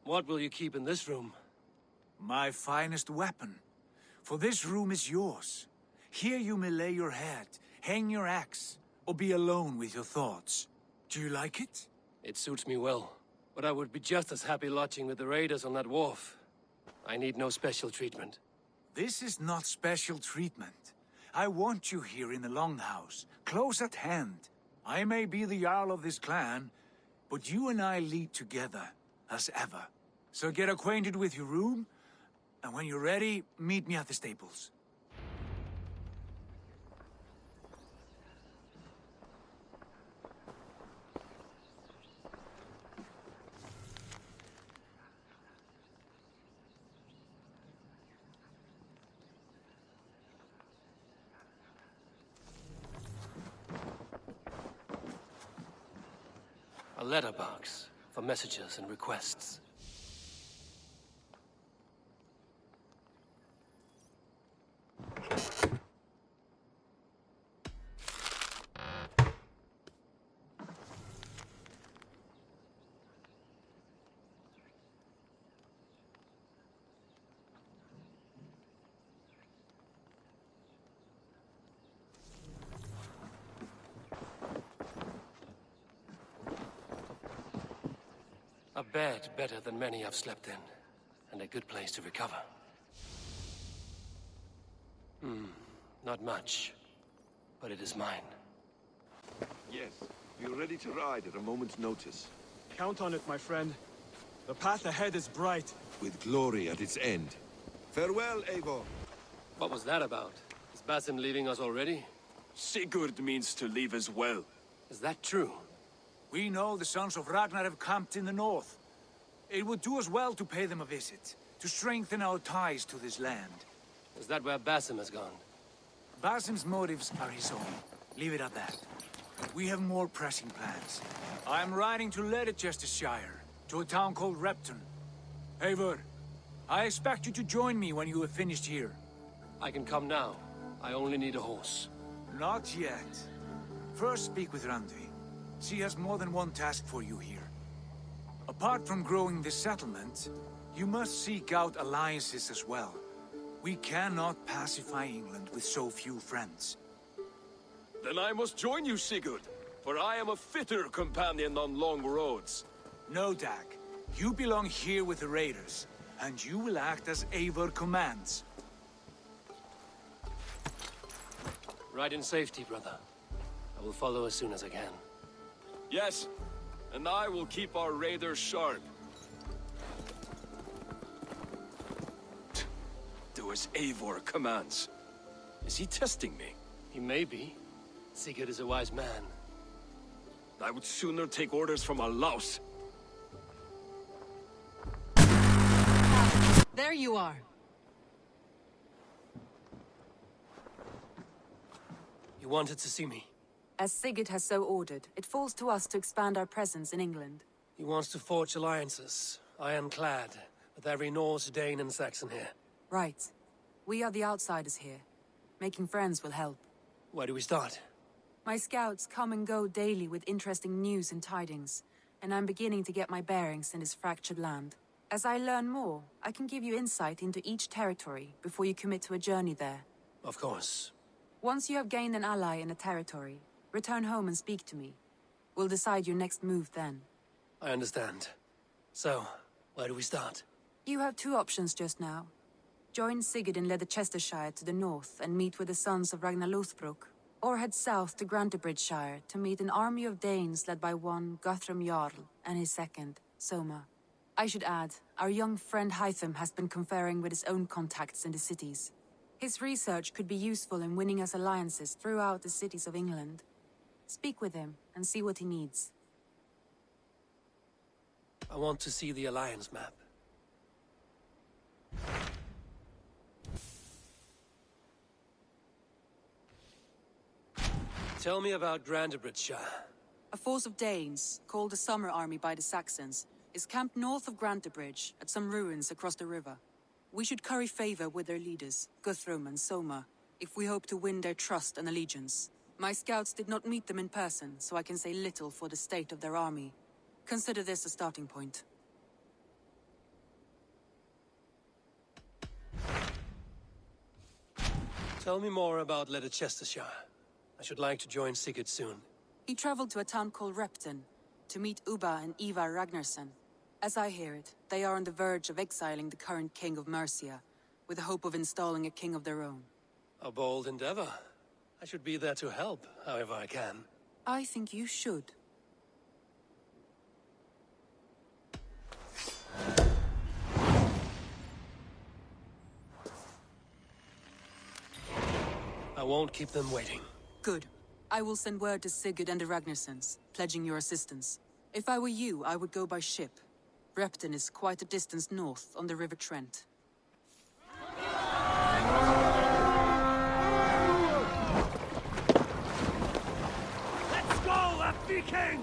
What will you keep in this room? My finest weapon. For this room is yours. Here you may lay your head, hang your axe, or be alone with your thoughts. Do you like it? It suits me well. But I would be just as happy lodging with the raiders on that wharf. I need no special treatment. This is not special treatment. I want you here in the Longhouse, close at hand. I may be the Jarl of this clan, but you and I lead together, as ever. So get acquainted with your room, and when you're ready, meet me at the stables. A letterbox for messages and requests. A bed better than many I've slept in, and a good place to recover. Not much, but it is mine. Yes, we're ready to ride at a moment's notice. Count on it, my friend. The path ahead is bright. With glory at its end. Farewell, Eivor. What was that about? Is Basim leaving us already? Sigurd means to leave as well. Is that true? We know the sons of Ragnar have camped in the north. It would do us well to pay them a visit, to strengthen our ties to this land. Is that where Basim has gone? Basim's motives are his own. Leave it at that. We have more pressing plans. I am riding to Leicestershire, to a town called Repton. Eivor, I expect you to join me when you have finished here. I can come now. I only need a horse. Not yet. First speak with Randvi. She has more than one task for you here. Apart from growing this settlement, you must seek out alliances as well. We cannot pacify England with so few friends. Then I must join you, Sigurd, for I am a fitter companion on long roads. No, Dag. You belong here with the raiders, and you will act as Eivor commands. Ride in safety, brother. I will follow as soon as I can. Yes, and I will keep our raiders sharp. Do as Eivor commands. Is he testing me? He may be. Sigurd is a wise man. I would sooner take orders from a louse. There you are. You wanted to see me? As Sigurd has so ordered, it falls to us to expand our presence in England. He wants to forge alliances, ironclad, with every Norse, Dane and Saxon here. Right. We are the outsiders here. Making friends will help. Where do we start? My scouts come and go daily with interesting news and tidings, and I'm beginning to get my bearings in this fractured land. As I learn more, I can give you insight into each territory before you commit to a journey there. Of course. Once you have gained an ally in a territory, return home and speak to me. We'll decide your next move then. I understand. So, where do we start? You have two options just now. Join Sigurd in Leicestershire to the north and meet with the sons of Ragnar Lothbrok, or head south to Grantebridgeshire to meet an army of Danes led by one Guthrum Jarl and his second, Soma. I should add, our young friend Hytham has been conferring with his own contacts in the cities. His research could be useful in winning us alliances throughout the cities of England. Speak with him and see what he needs. I want to see the alliance map. Tell me about Grantebridgeshire. A force of Danes, called the Summer Army by the Saxons, is camped north of Grantebridge at some ruins across the river. We should curry favor with their leaders, Guthrum and Soma, if we hope to win their trust and allegiance. My scouts did not meet them in person, so I can say little for the state of their army. Consider this a starting point. Tell me more about Leicestershire. I should like to join Sigurd soon. He traveled to a town called Repton to meet Ubba and Ivar Ragnarsson. As I hear it, they are on the verge of exiling the current king of Mercia, with the hope of installing a king of their own. A bold endeavor. I should be there to help, however I can. I think you should. I won't keep them waiting. Good. I will send word to Sigurd and the Ragnarssons, pledging your assistance. If I were you, I would go by ship. Repton is quite a distance north on the River Trent. Let's go, a Viking!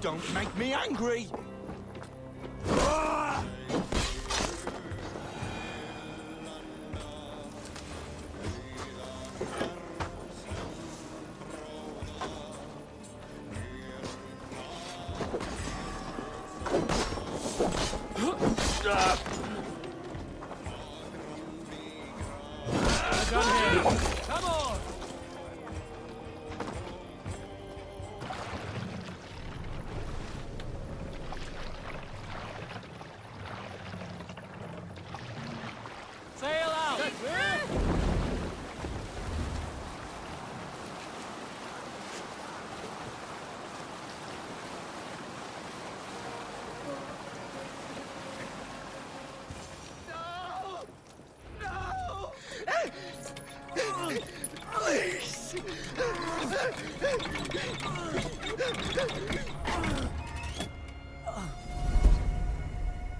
Don't make me angry! Come on! Sail out!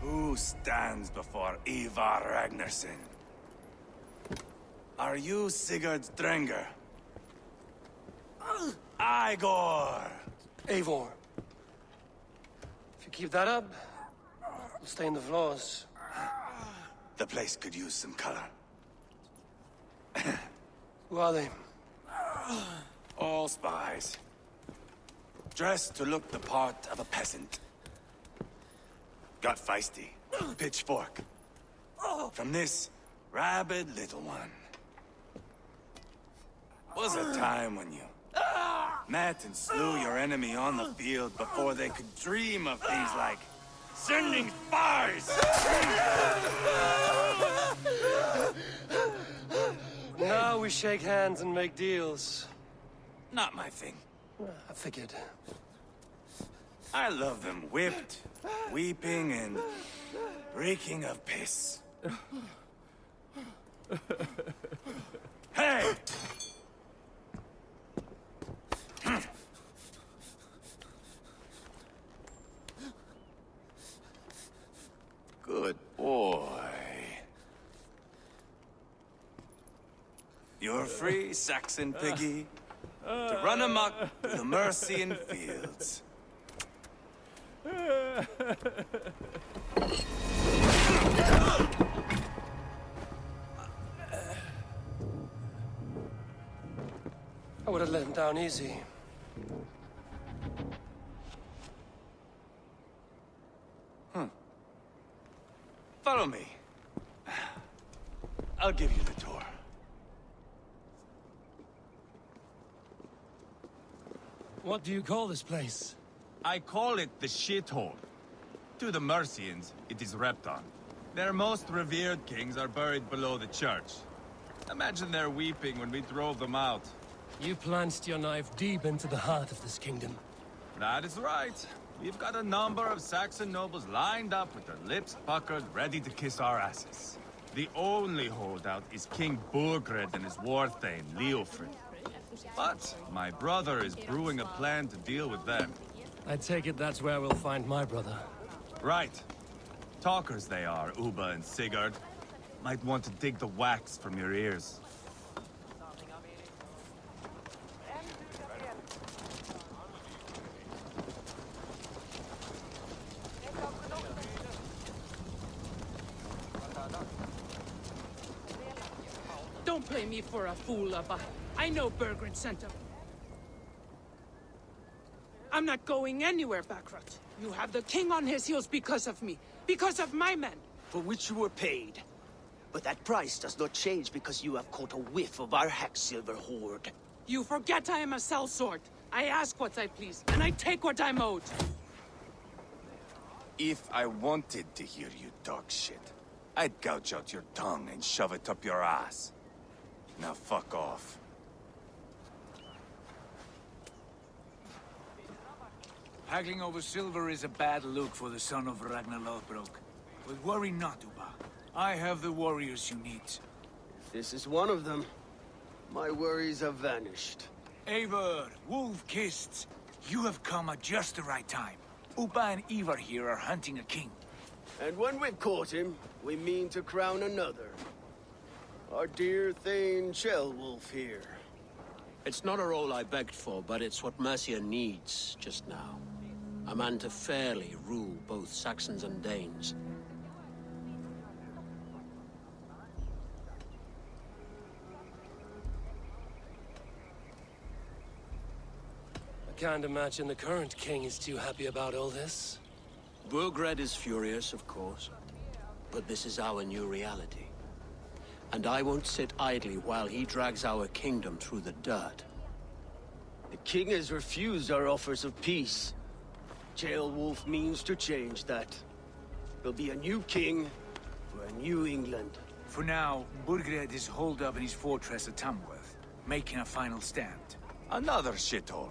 Who stands before Ivar Ragnarsson? Are you Sigurd Drenger? Igor! Eivor. If you keep that up, we'll stain the floors. The place could use some color. Who are they? All spies. Dressed to look the part of a peasant. Got feisty. Pitchfork. From this rabid little one. Was a time when you met and slew your enemy on the field before they could dream of things like sending spies! Now we shake hands and make deals. Not my thing. I figured. I love them whipped, weeping, and reeking of piss. Hey! Good boy. You're free, Saxon piggy, to run amok through the Mercian fields. I would have let him down easy. Follow me. I'll give you the tour. What do you call this place? I call it the shithole. To the Mercians, it is Repton. Their most revered kings are buried below the church. Imagine their weeping when we drove them out. You plunged your knife deep into the heart of this kingdom. That is right. We've got a number of Saxon nobles lined up with their lips puckered, ready to kiss our asses. The only holdout is King Burgred and his war thane, Leofrid. But my brother is brewing a plan to deal with them. I take it that's where we'll find my brother. Right. Talkers they are, Uba and Sigurd. Might want to dig the wax from your ears. Don't play me for a fool, Abba. I know Bergred sent him. I'm not going anywhere, Backrot. You have the king on his heels because of me. Because of my men. For which you were paid. But that price does not change because you have caught a whiff of our Hacksilver hoard. You forget I am a sellsword. I ask what I please, and I take what I'm owed. If I wanted to hear you talk shit, I'd gouge out your tongue and shove it up your ass. Now fuck off. Haggling over silver is a bad look for the son of Ragnarssons. But worry not, Uba. I have the warriors you need. If this is one of them, my worries have vanished. Eivor, Wolf-Kissed, you have come at just the right time. Uba and Ivar here are hunting a king. And when we've caught him, we mean to crown another. Our dear Thane Ceolwulf here. It's not a role I begged for, but it's what Mercia needs just now. A man to fairly rule both Saxons and Danes. I can't imagine the current king is too happy about all this. Burgred is furious, of course. But this is our new reality. And I won't sit idly while he drags our kingdom through the dirt. The king has refused our offers of peace. Ceolwulf means to change that. There'll be a new king for a new England. For now, Burgred is holed up in his fortress at Tamworth, making a final stand. Another shithole.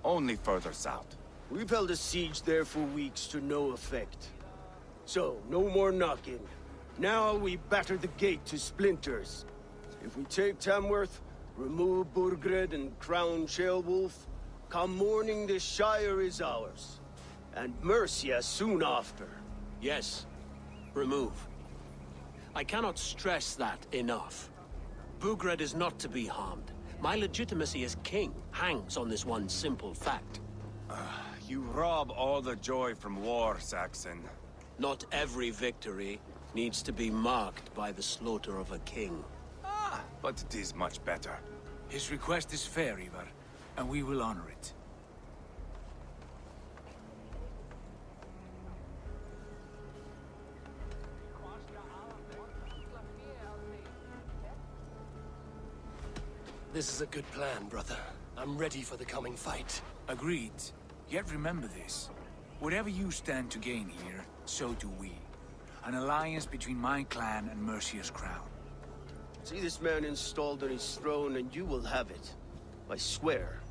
Only further south. We've held a siege there for weeks to no effect. So, no more knocking. Now we batter the gate to splinters. If we take Tamworth, remove Burgred and crown Ceolwulf, come morning the Shire is ours. And Mercia soon after. Yes, remove. I cannot stress that enough. Burgred is not to be harmed. My legitimacy as king hangs on this one simple fact. You rob all the joy from war, Saxon. Not every victory needs to be marked by the slaughter of a king. But it is much better. His request is fair, Ivar, and we will honor it. This is a good plan, brother. I'm ready for the coming fight. Agreed. Yet remember this. Whatever you stand to gain here, so do we. An alliance between my clan and Mercia's crown. See this man installed on his throne and you will have it. I swear.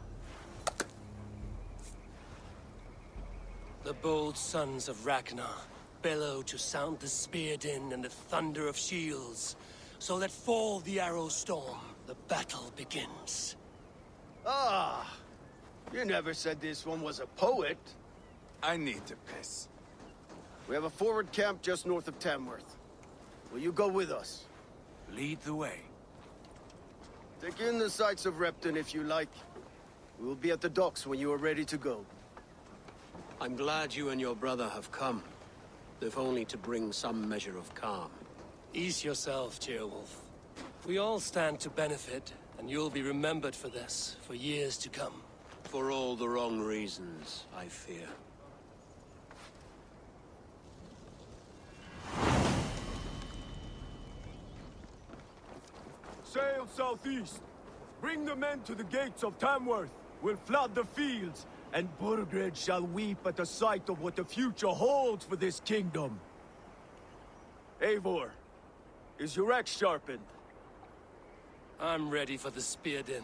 The bold sons of Ragnar bellow to sound the spear din and the thunder of shields. So let fall the arrow storm. The battle begins. Ah! You never said this one was a poet. I need to piss. We have a forward camp just north of Tamworth. Will you go with us? Lead the way. Take in the sights of Repton if you like. We will be at the docks when you are ready to go. I'm glad you and your brother have come, if only to bring some measure of calm. Ease yourself, Ceolwulf. We all stand to benefit, and you'll be remembered for this, for years to come. For all the wrong reasons, I fear. Sail southeast. Bring the men to the gates of Tamworth. We'll flood the fields, and Burgred shall weep at the sight of what the future holds for this kingdom. Eivor, is your axe sharpened? I'm ready for the spear din.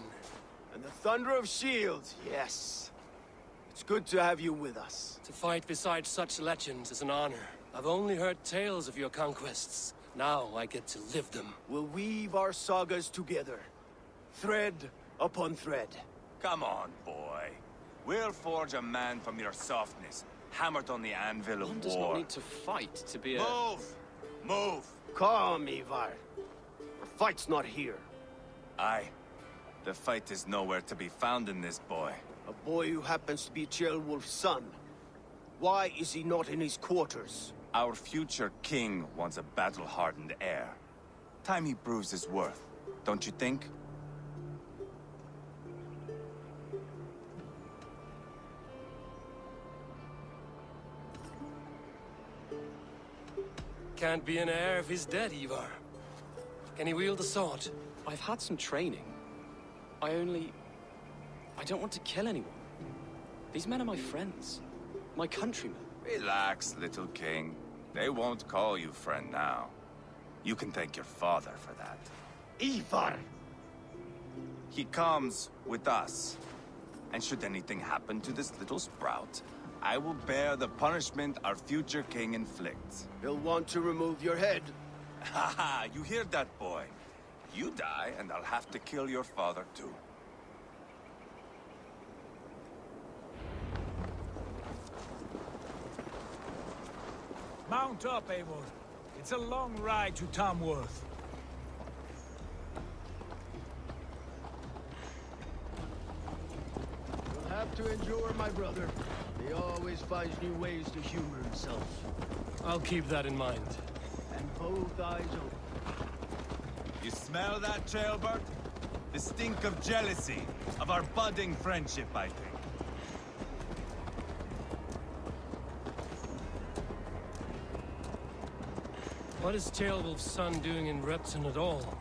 And the thunder of shields, yes. It's good to have you with us. To fight beside such legends is an honor. I've only heard tales of your conquests. Now I get to live them. We'll weave our sagas together. Thread upon thread. Come on, boy. We'll forge a man from your softness. hammered on the anvil of One does not war. need to fight to be a... Move! Move! Calm, Ivar. The fight's not here. Aye. The fight is nowhere to be found in this boy. A boy who happens to be Ceolwulf's son. Why is he not in his quarters? Our future king wants a battle-hardened heir. Time he proves his worth, don't you think? Can't be an heir if he's dead, Ivar. Can he wield the sword? I've had some training. I don't want to kill anyone. These men are my friends. My countrymen. Relax, little king. They won't call you friend now. You can thank your father for that. Ivar! He comes with us. And should anything happen to this little sprout, I will bear the punishment our future king inflicts. He'll want to remove your head. Ha ha! You hear that, boy? You die, and I'll have to kill your father, too. Mount up, Eivor. It's a long ride to Tamworth. You'll have to endure, my brother. He always finds new ways to humor himself. I'll keep that in mind. And both eyes open. You smell that, Ceolbert? The stink of jealousy, of our budding friendship, I think. What is Ceolwulf's son doing in Repton at all?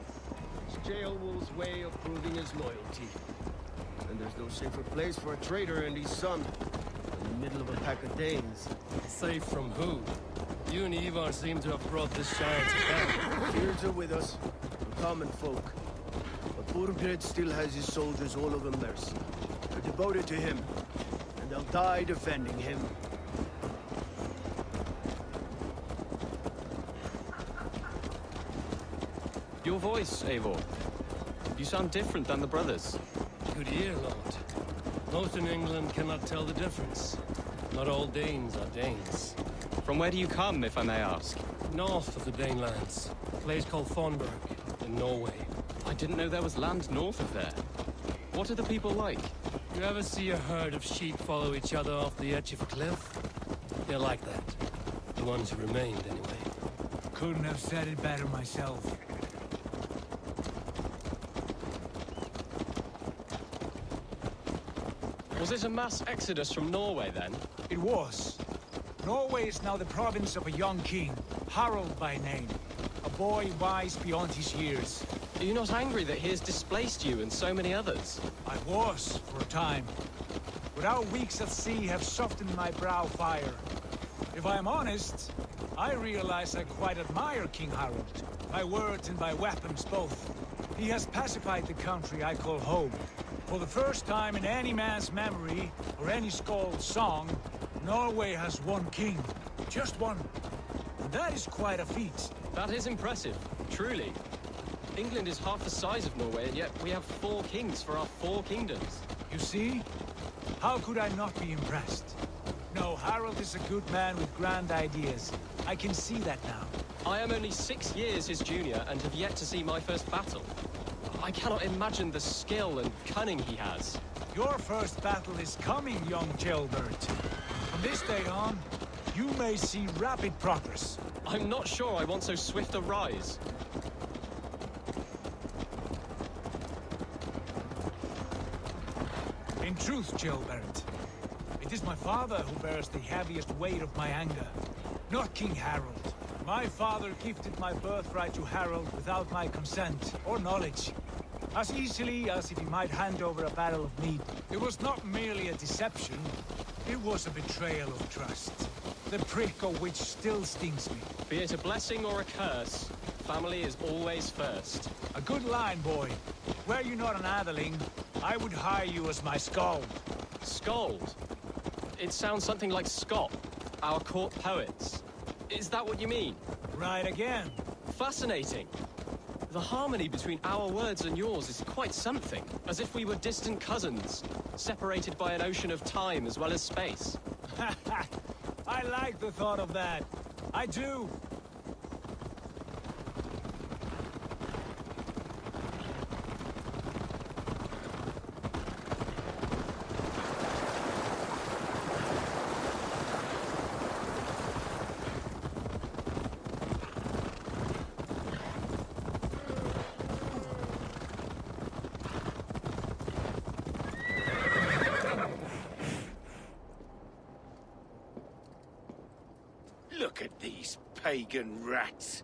It's Ceolwulf's way of proving his loyalty. And there's no safer place for a traitor and his son. In the middle of a pack of Danes. Safe from who? You and Ivar seem to have brought this shire to bear. Beards are with us, the common folk. But Burgred still has his soldiers all over mercy. They're devoted to him, and they'll die defending him. Your voice, Eivor. You sound different than the brothers. Good ear, Lord. Most in England cannot tell the difference. Not all Danes are Danes. From where do you come, if I may ask? North of the Danelands. A place called Thornburg, in Norway. I didn't know there was land north of there. What are the people like? You ever see a herd of sheep follow each other off the edge of a cliff? They're like that. The ones who remained, anyway. Couldn't have said it better myself. Was it a mass exodus from Norway, then? It was. Norway is now the province of a young king, Harald by name. A boy wise beyond his years. Are you not angry that he has displaced you and so many others? I was, for a time. But our weeks at sea have softened my brow fire. If I am honest, I realize I quite admire King Harald. By words and by weapons both. He has pacified the country I call home. For the first time in any man's memory, or any skald's song, Norway has one king. Just one. And that is quite a feat. That is impressive, truly. England is half the size of Norway, and yet we have 4 kings for our 4 kingdoms. You see? How could I not be impressed? No, Harald is a good man with grand ideas. I can see that now. I am only 6 years his junior and have yet to see my first battle. I cannot imagine the skill and cunning he has. Your first battle is coming, young Ceolbert. From this day on, you may see rapid progress. I'm not sure I want so swift a rise. In truth, Ceolbert, it is my father who bears the heaviest weight of my anger, not King Harald. My father gifted my birthright to Harald without my consent or knowledge. As easily as if he might hand over a barrel of mead. It was not merely a deception, it was a betrayal of trust. The prick of which still stings me. Be it a blessing or a curse, family is always first. A good line, boy. Were you not an atheling, I would hire you as my skald. Skald? It sounds something like Scott, our court poets. Is that what you mean? Right again. Fascinating. The harmony between our words and yours is quite something, as if we were distant cousins. separated by an ocean of time as well as space. I like the thought of that. I do. Look at these pagan rats.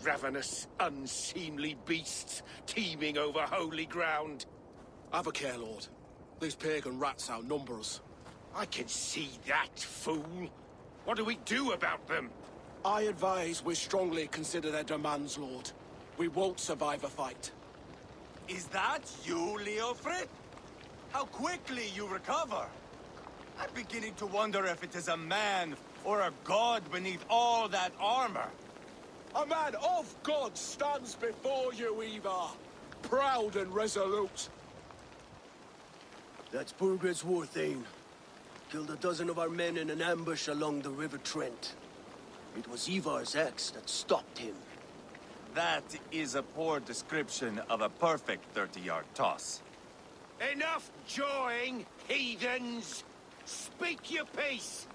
Ravenous, unseemly beasts teeming over holy ground. Have a care, Lord. These pagan rats outnumber us. I can see that, fool. What do we do about them? I advise we strongly consider their demands, Lord. We won't survive a fight. Is that you, Leofrid? How quickly you recover! I'm beginning to wonder if it is a man or a god beneath all that armor. A man of God stands before you, Ivar. Proud and resolute. That's Burgred's war thane. Killed a dozen of our men in an ambush along the River Trent. It was Ivar's axe that stopped him. That is a poor description of a perfect 30-yard toss. Enough jawing, heathens! Speak your piece!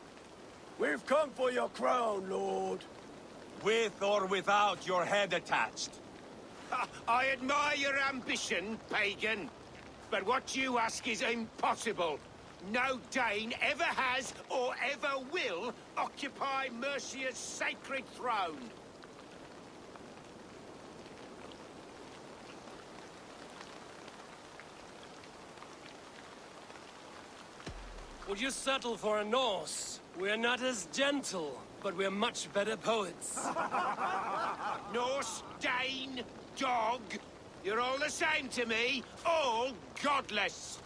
We've come for your crown, Lord. With or without your head attached. I admire your ambition, pagan. But what you ask is impossible. No Dane ever has or ever will occupy Mercia's sacred throne. Would you settle for a Norse? We're not as gentle, but we're much better poets. Norse, Dane, dog. You're all the same to me. All godless.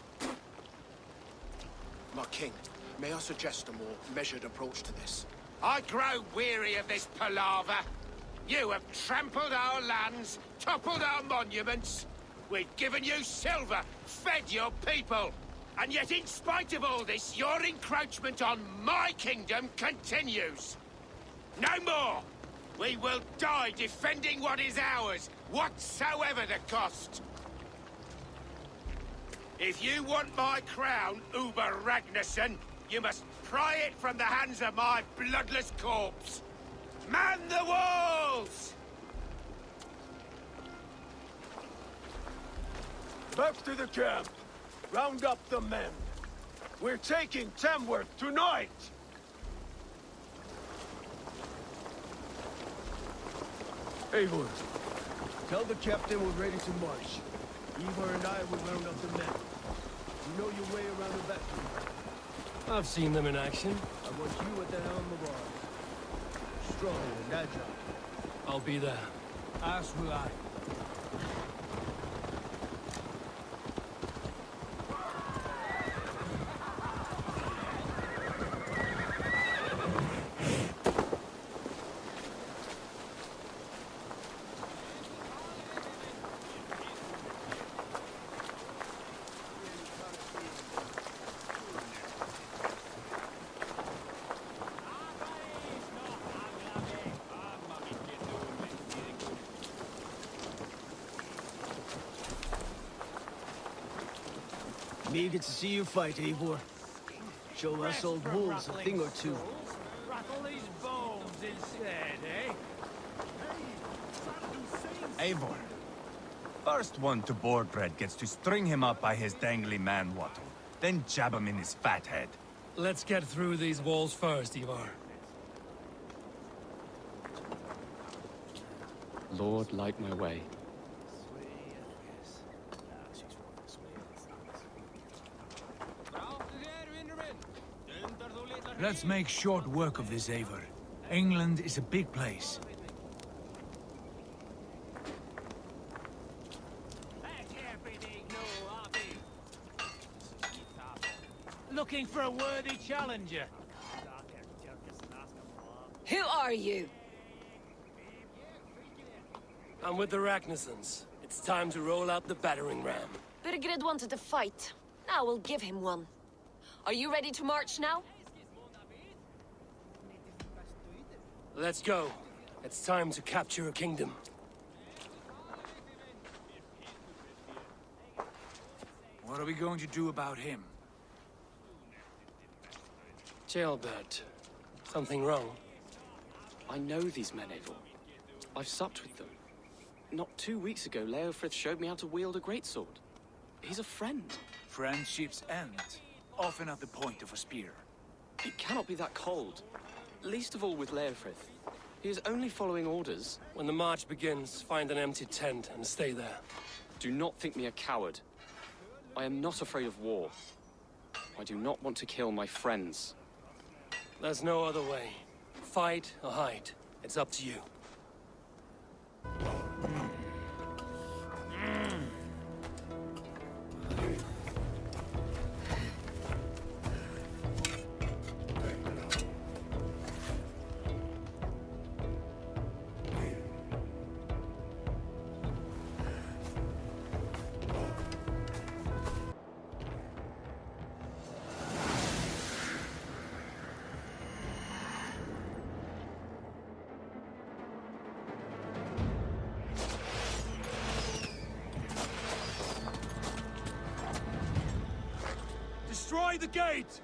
My king, may I suggest a more measured approach to this? I grow weary of this palaver. You have trampled our lands, toppled our monuments. We've given you silver, fed your people. And yet, in spite of all this, your encroachment on my kingdom continues. No more! We will die defending what is ours, whatsoever the cost. If you want my crown, Uber Ragnarsson, you must pry it from the hands of my bloodless corpse. Man the walls! Back to the camp. Round up the men. We're taking Tamworth tonight! Eivor, tell the captain we're ready to march. Ivar and I will round up the men. You know your way around the battle. I've seen them in action. I want you at the helm of ours. Strong and agile. I'll be there. As will I. Eager to see you fight, Eivor. Show us old wolves a thing or two. Rattle these bones instead, eh? Eivor. First one to Borgred gets to string him up by his dangly man-wattle, then jab him in his fat head. Let's get through these walls first, Ivar. Lord, light my way. Let's make short work of this, Eivor. England is a big place. Looking for a worthy challenger. Who are you? I'm with the Ragnarssons. It's time to roll out the battering ram. Burgred wanted to fight. I will give him one. Are you ready to march now? Let's go. It's time to capture a kingdom. What are we going to do about him? Jailbird. Something wrong? I know these men, Eivor. I've supped with them. Not 2 weeks ago, Leofrith showed me how to wield a greatsword. He's a friend. Friendships end, often at the point of a spear. It cannot be that cold. Least of all with Leofrith. He is only following orders. When the march begins, find an empty tent and stay there. Do not think me a coward. I am not afraid of war. I do not want to kill my friends. There's no other way. Fight or hide. It's up to you. Destroy the gate!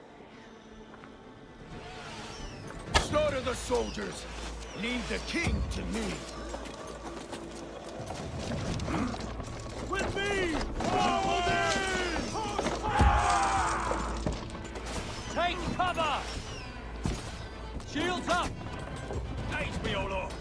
Slaughter the soldiers! Leave the king to me! With me! Forward in! Take cover! Shields up! Aid me, O Lord!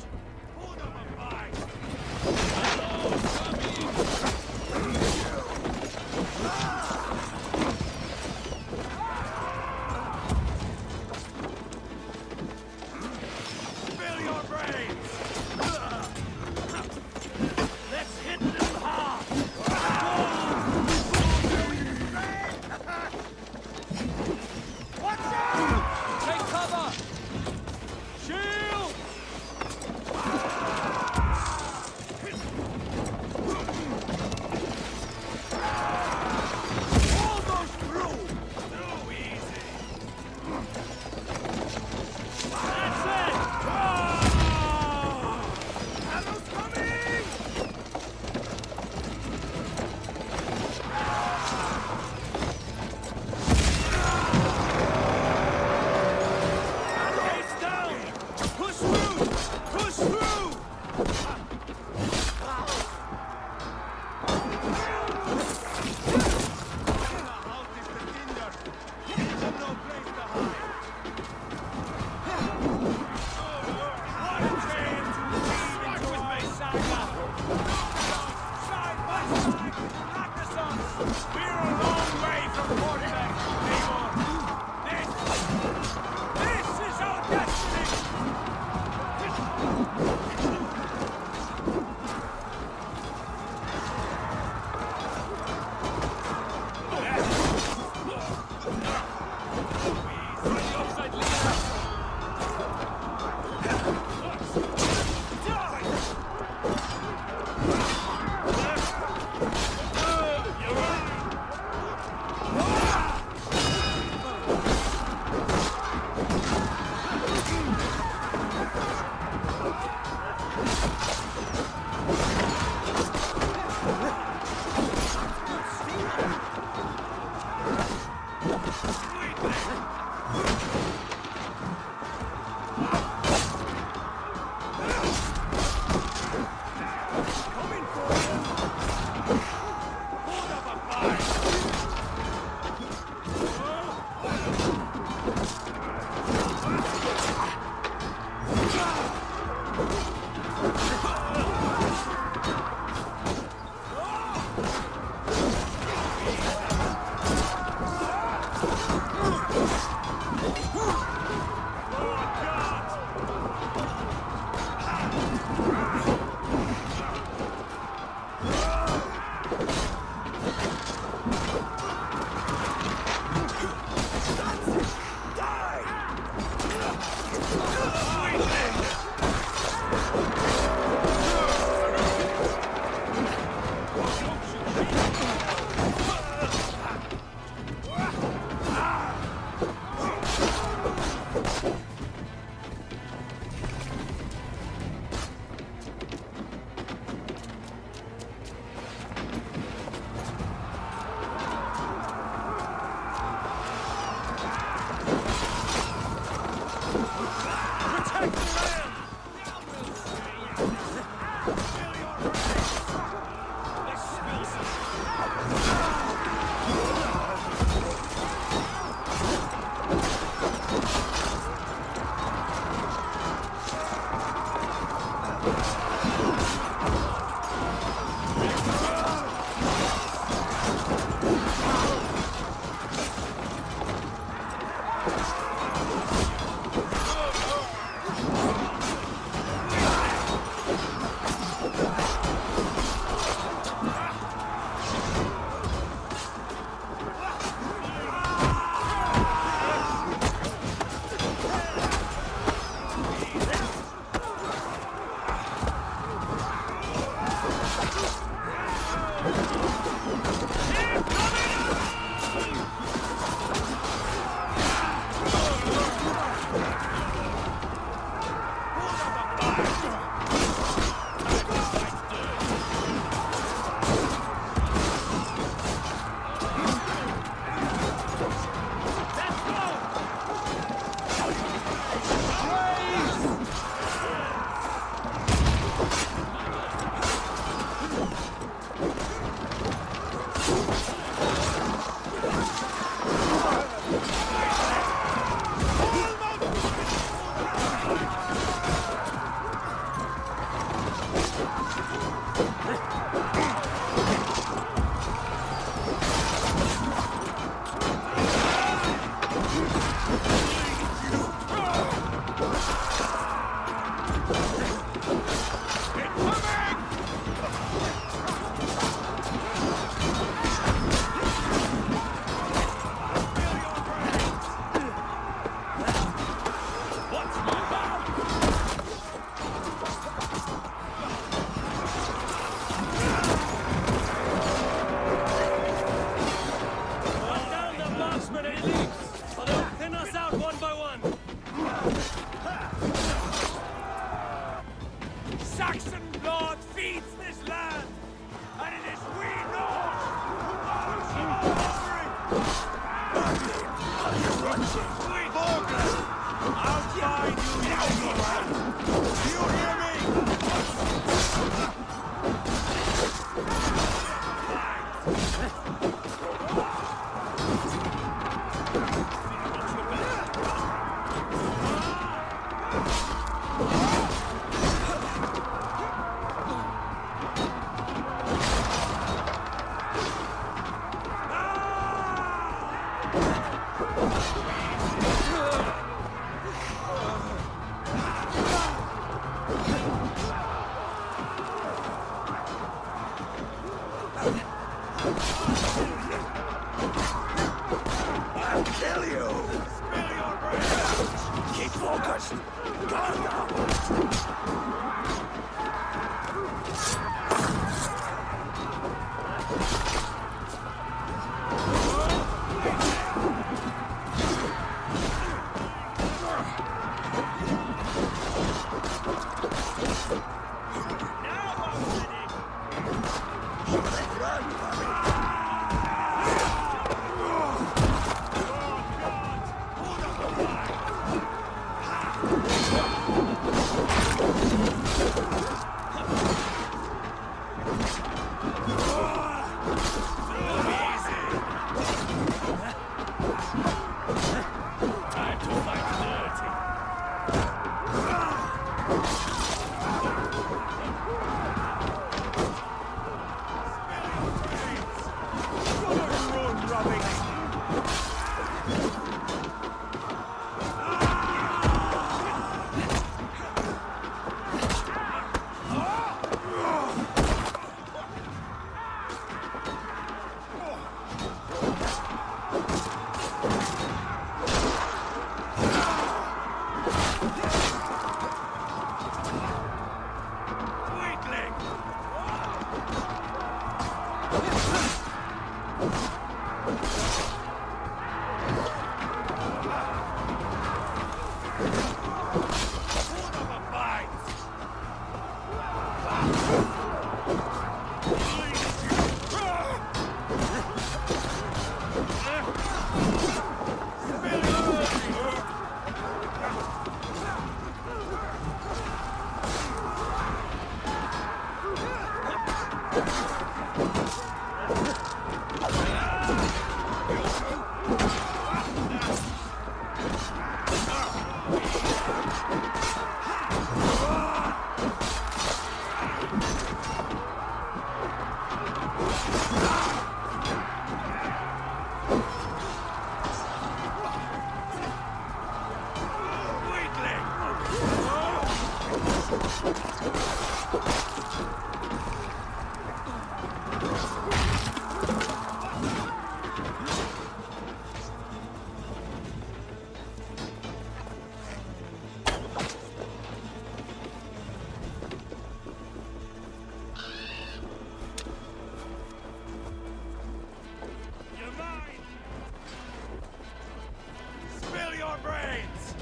brains!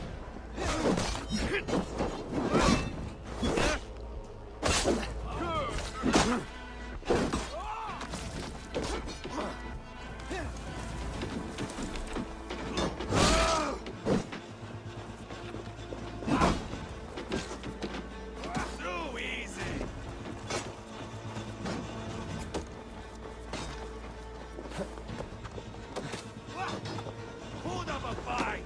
Too easy! Hold up a fight!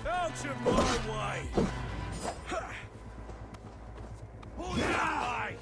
Out of my way! Hold your eyes!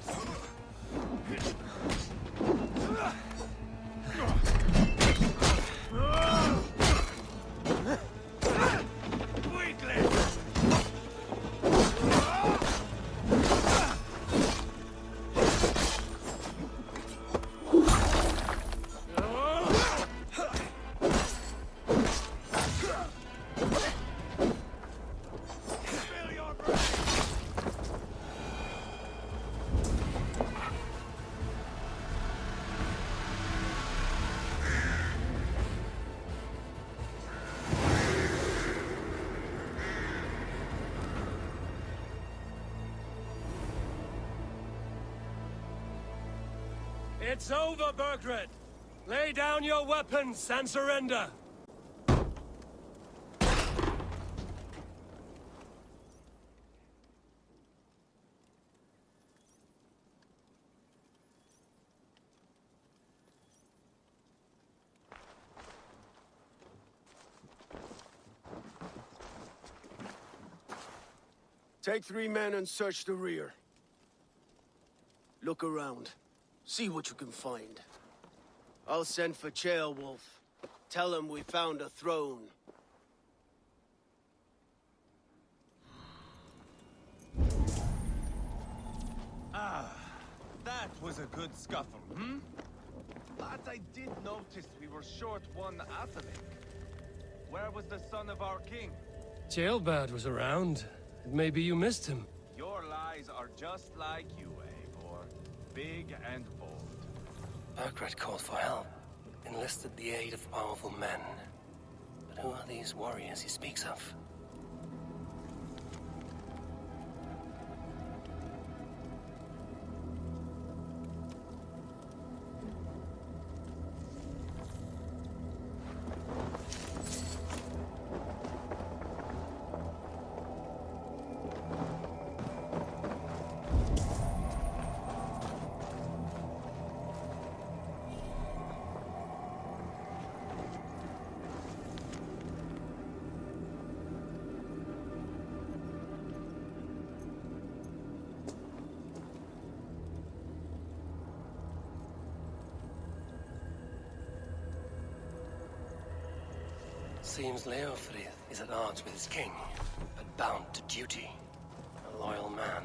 It's over, Burgred! Lay down your weapons and surrender! Take 3 men and search the rear. Look around. See what you can find. I'll send for Ceolwulf. Tell him we found a throne. Ah, that was a good scuffle, hmm? But I did notice we were short one athelink. Where was the son of our king? Ceolbad was around. Maybe you missed him. Your lies are just like you, Eivor. Big and bold. Burgred called for help, enlisted the aid of powerful men. But who are these warriors he speaks of? Seems Leofrith is at odds with his king, but bound to duty. A loyal man.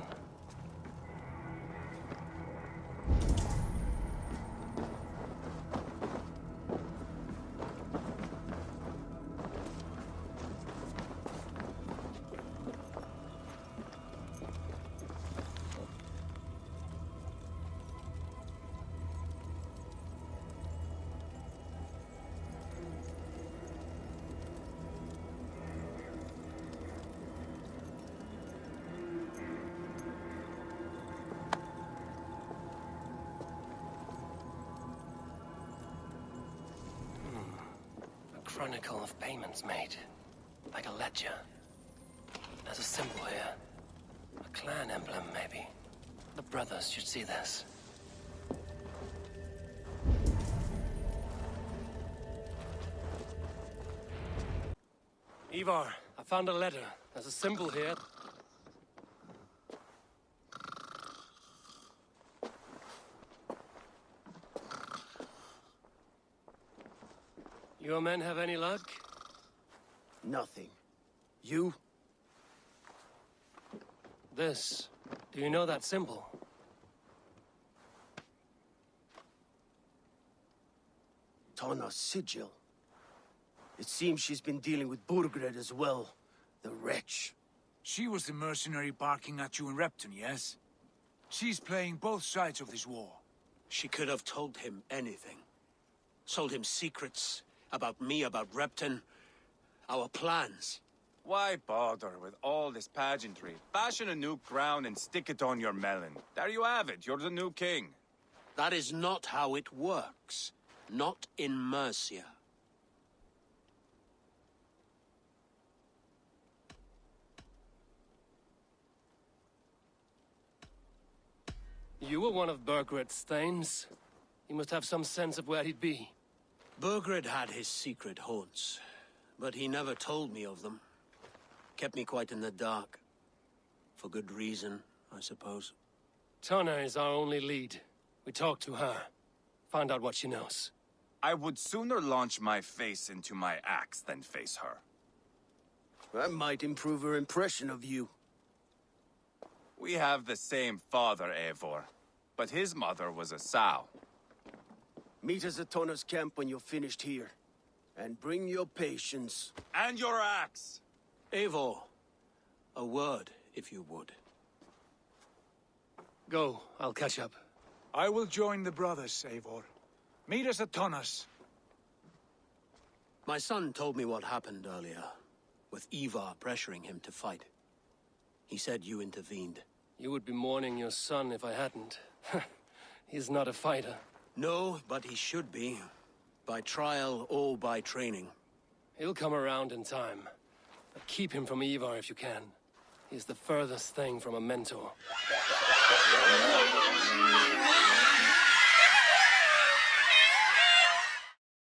Chronicle of payments made. Like a ledger. There's a symbol here. A clan emblem, maybe. The brothers should see this. Ivar, I found a letter. There's a symbol here. Your men have any luck? Nothing. You? This. Do you know that symbol? Tana's sigil. It seems she's been dealing with Burgred as well. The wretch. She was the mercenary barking at you in Repton, yes? She's playing both sides of this war. She could have told him anything. Sold him secrets about me, about Repton, our plans. Why bother with all this pageantry? Fashion a new crown and stick it on your melon. There you have it, you're the new king. That is not how it works. Not in Mercia. You were one of Burgred's thanes. He must have some sense of where he'd be. Burgred had his secret haunts, but he never told me of them. Kept me quite in the dark. For good reason, I suppose. Tana is our only lead. We talk to her. Find out what she knows. I would sooner launch my face into my axe than face her. That might improve her impression of you. We have the same father, Eivor, but his mother was a sow. Meet us at Tana's camp when you're finished here. And bring your patience. And your axe! Eivor, a word, if you would. Go, I'll catch up. I will join the brothers, Eivor. Meet us at Tana's. My son told me what happened earlier, with Ivar pressuring him to fight. He said you intervened. You would be mourning your son if I hadn't. He's not a fighter. No, but he should be. By trial or by training. He'll come around in time. But keep him from Ivar if you can. He's the furthest thing from a mentor.